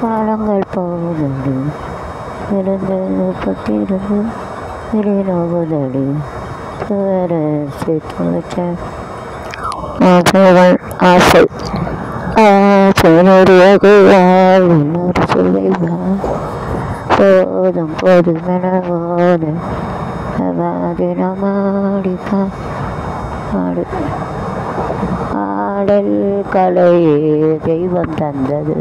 காலங்கள் போகுதடி இருந்து பத்திருந்து நோகுதடி வேற சேர்த்து வச்ச ஆசைகள் ஆசை ஆசையறியாகுவாள் இன்னொரு சொல்லைவா போதும் போதும் என போது தினமாடிப்பா ஆடு ஆடல் கலையே தெய்வம் தந்தது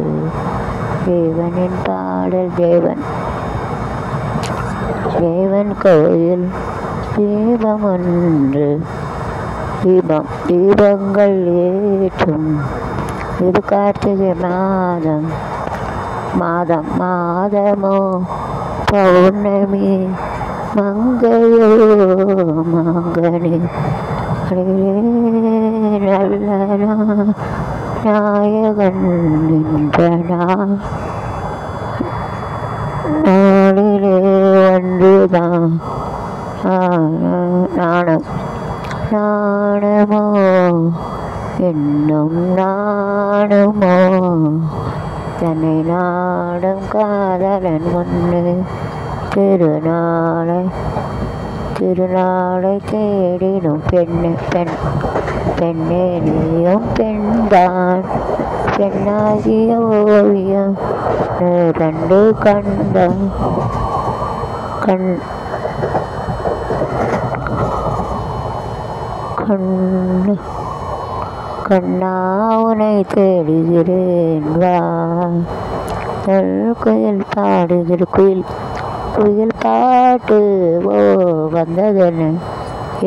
தேவனின் பாடல் தேவன் கோயில் தீபம் ஒன்று தீபங்கள் ஏற்றும் இது கார்த்திகை மாதமோ பௌர்ணமி மங்கையோ மங்கனி நல்ல நாயகன் நின்ற நாளிலே ஒன்றுதான் நாணமோ இன்னும் நாணுமோ தன்னை நாடும் காதலன் ஒன்று திருநாளை தேடிடும் பெண்ணே நீயும் பெண்தான் பெண்ணாகிய ஓவியம் கண்டு கண்ணா உனை தேடுகிறேன் வா குயில் பாடுகிற குயில் பாட்டு ஓ வந்ததென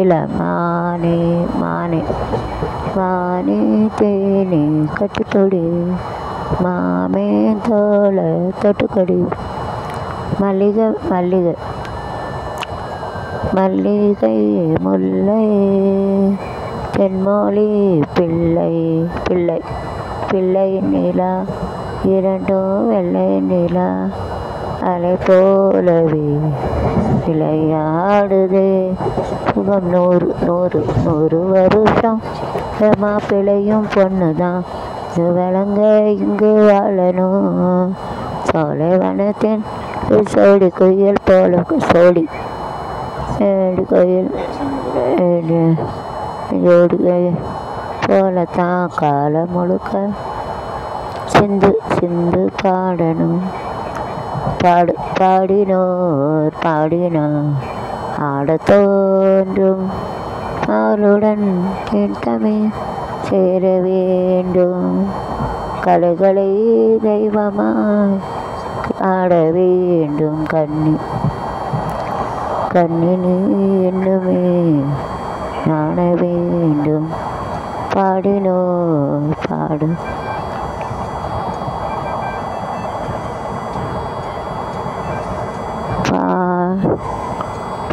இளமானே மானே தேனே கட்டிப்பொடி மாமே தோள தொட்டுக்கடி மல்லிகை முல்லை தென்மொழி பிள்ளை நிலா இரண்டும் வெள்ளை நிலா அலை போலவே விளையாடுதே சுகம் 100 வருஷம் மாப்பிள்ளையும் பொண்ணுதான் விளங்க இங்கு வாழணும் சோலைவனத்தின் சோடி கோயில் போல கோயில் ஜோடி போலத்தான் காலம் முழுக்க சிந்து பாடணும் பாடினோர் ஆடத் தோன்றும் அவளுடன் கேட்டமே சேர வேண்டும் கலைகளை தெய்வமாய் ஆட வேண்டும் கண்ணினி என்னுமே நாண வேண்டும் பாடினோர் பாடும்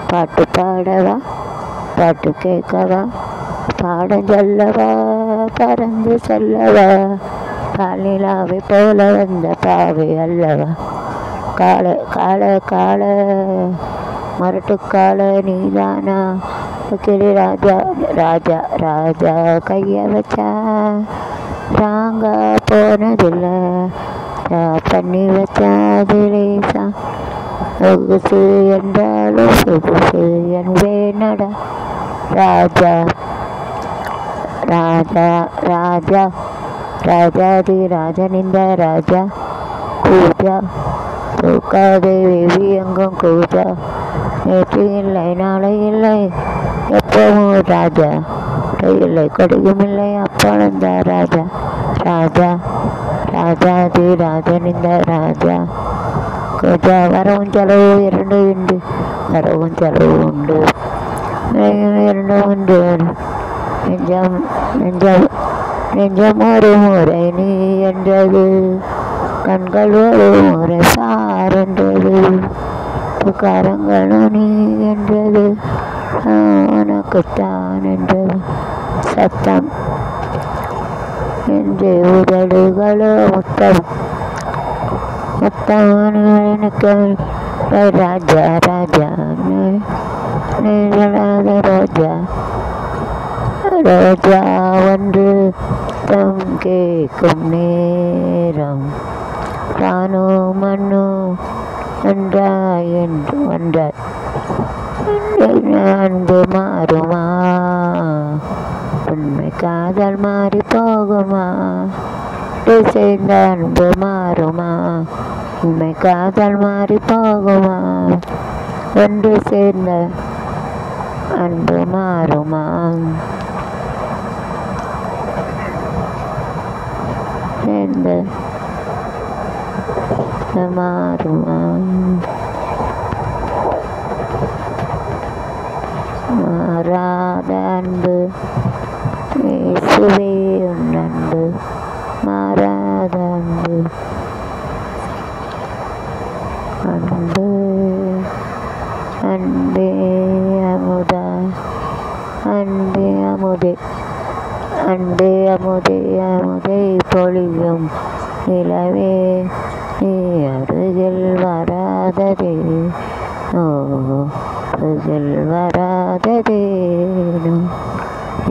பாட்டு பாடவா பாட்டு கேட்கவா பாடம் சொல்லவா பறந்து செல்லவா காலிலாவை போல வந்த பாவை அல்லவா கால மரட்டுக்கால நீதானா கிளி ராஜா கைய வச்சா ராங்கா போனதில்லை பண்ணி வச்சா திலேசா சொகுசு என்றாலும் சொகுசு என்பே நட ராஜாதி ராஜனிந்த ராஜா கூஜா தூக்காதே வேவி எங்கும் கூஜா நேற்று இல்லை நாளை இல்லை எப்பவும் ராஜா இல்லை கொடியும் இல்லை அப்பொழுந்த ராஜாதி ராஜனிந்த ராஜா கூஜா வரவும் செலவு 2 உண்டு வரவும் செலவு உண்டு 2 உண்டு நெஞ்சம் ஒரு முறை நீ என்றது கண்கள் ஒரு முறை சார் என்றது புகாரங்களும் நீ என்றது உனக்குத்தான் என்றது சத்தம் என்று உதடுகளோ முத்தம் எனக்கு ராஜா ரோஜா ஒன்று தம் கேட்கும் நேரம் தானோ மண்ணோ ஒன்றாய் என்று ஒன்றாய் அன்பு மாறுமா உண்மை காதல் மாறி போகுமா சேர்ந்த அன்பு மாறுமா உண்மை காதல் மாறி போகுமா ஒன்று சேர்ந்த அன்பு மாறுமா சேர்ந்த மாறுமா மாறாத அன்பு இயேசுவே உன் அன்பு மாறாத அன்பு அன்பு அன்பே அமுதா அன்பே அமுதே அன்பே அமுதே அமுதை பொழியும் நிலவே நீ அருகில் வராததே ஓ அருகில் வராததேனோ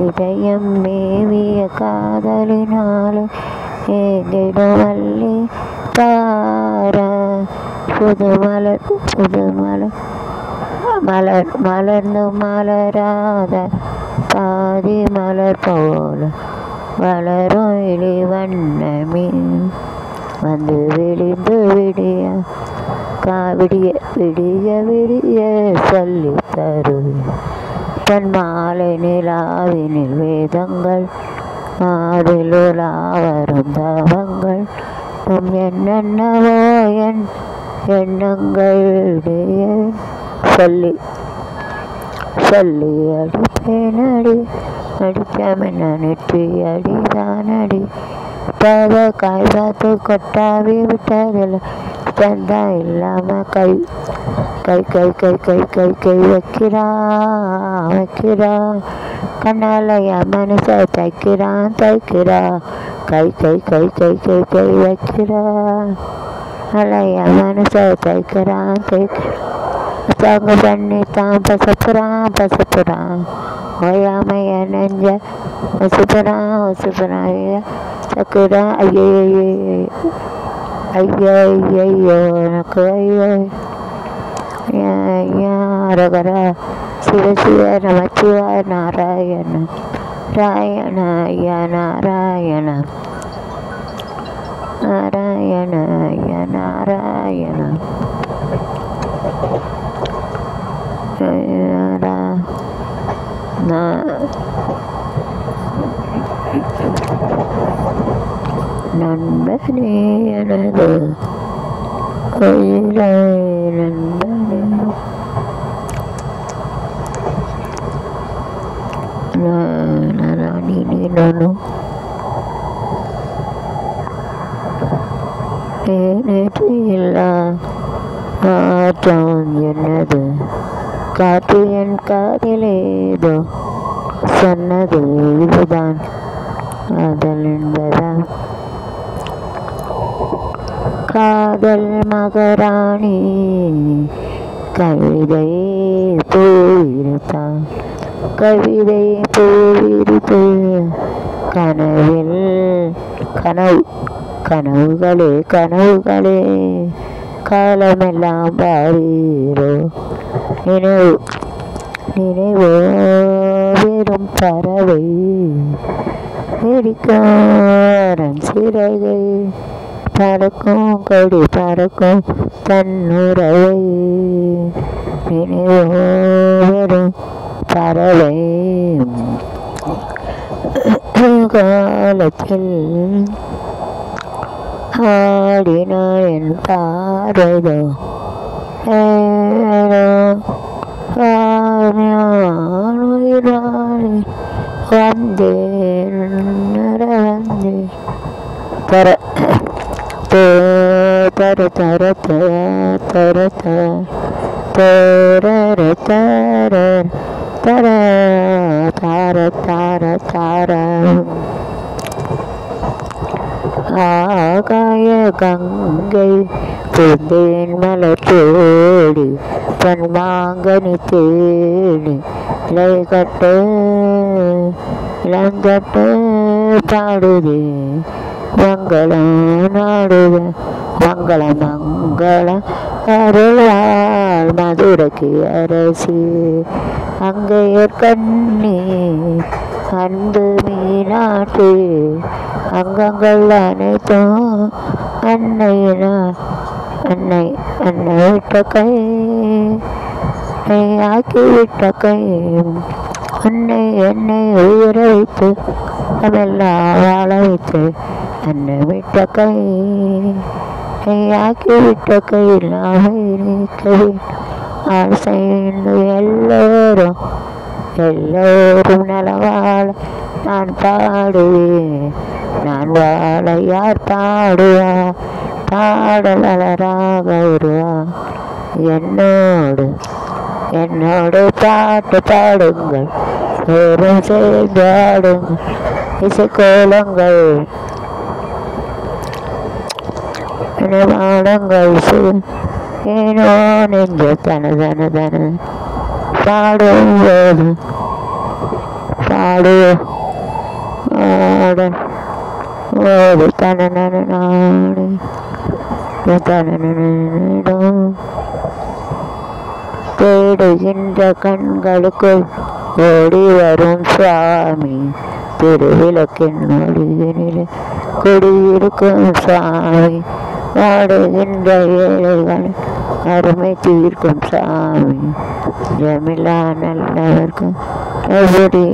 இதயம் மேவிய காதலினாலே ஏங்கிடுமல்லி பாரா புதுமலர் புதுமலர் மலர்ந்து மலராத பாதி மலர் போல வளரும் இளி வண்ணமே வந்து விழிந்து விடிய விடிய விடிய விடிய சொல்லி தருவேன் தன் மாலை நிலாவினில் வேதங்கள் மாறிலுலா வரும் தவங்கள் என்னென்னவோ என் எண்ணங்களுடைய சொல்லி சொல்லி அடிப்பேனடி அடிக்காம நெற்றி அடிதானடி பத காய் பார்த்து கொட்டாவி விட்டதில்லை சந்தா இல்லாம கை கை கை கை கை கை கை வைக்கிறா கண்ணாலய மனச தைக்கிறான் கை கை கை கை கை கை வைக்கிறா அலைய மனச தைக்கிறான் தாங்க பண்ணி தான் பசப்புறான் ஓயாமைய நெஞ்ச வசுப்புறான் சக்குறா ஐயோ ஐயோ ஐயோ எனக்கு ஐயோ ரகர சிவ சிவ நமச்சிவாய நாராயண ராயண ஐய நாராயண நாராயண ஐய நாராயண நண்பனே எனது உயிரை நண்பனே ನಾನು நேற்றில்ல மாற்றம் என்னது காற்று என் காதிலேதோ சொன்னது இதுதான் காதல் என்பதான் காதல் மகராணி கவிதை பூவிருத்தான் கவிதை பூவிருத்து கனவில் கனவுகளே காலமெல்லாம் பாரீரோ நினைவோ வெறும் பறவை எரிக்காரன் சிறகை பறக்கும் கொடி பறக்கும் தன்னுறவை நினைவோ வெறும் பறவை காலத்தில் ஆடினாள் என் பார்வைதோ வந்தேன் தர தர தர தர தர தர தர தார தார தார ஆகாய கங்கை பூந்தேன் மலர் தேடி பன்மாங்கனி தேடி இலங்கட்டு பாடுதே மங்களம் நாடுதே மங்கள மங்கள அருளால் மதுரைக்கு அரசி அங்கையர் கண்ணி அன்பு மீனாட்சி அங்கங்கள் அனைத்தும் அன்னையினா அன்னை அன்னை விட்ட கை ஆக்கி விட்ட கை அன்னை என்னை உயிர வைத்து அதெல்லாம் வாழ வைத்து அன்னை விட்ட கை ஆக்கி விட்ட கையில் கை ஆசை எல்லோரும் எல்லோரும் நலவாழ நான் பாடுவேன் நான் வாழ யார் பாடுவா பாடல் அலராக வருவா என்னோடு என்னோடு பாட்டு பாடுங்கள் வேறும் சேர்ந்து ஆடுங்கள் இசைக்கோலங்கள் பாடுங்கள் ஏனோ நெஞ்ச தன பாடும்போது பாடுவோம் ஓடு தனநாடு தேடுகின்ற கண்களுக்குள் ஓடி வரும் சுவாமி திருவிளக்கின் ஒளியினிலே குடியிருக்கும் சுவாமி வாடுகின்ற ஏழைகள் அருமை தீர்க்கும் சாமி ஜமிலா நல்லவர்க்கும் சாமி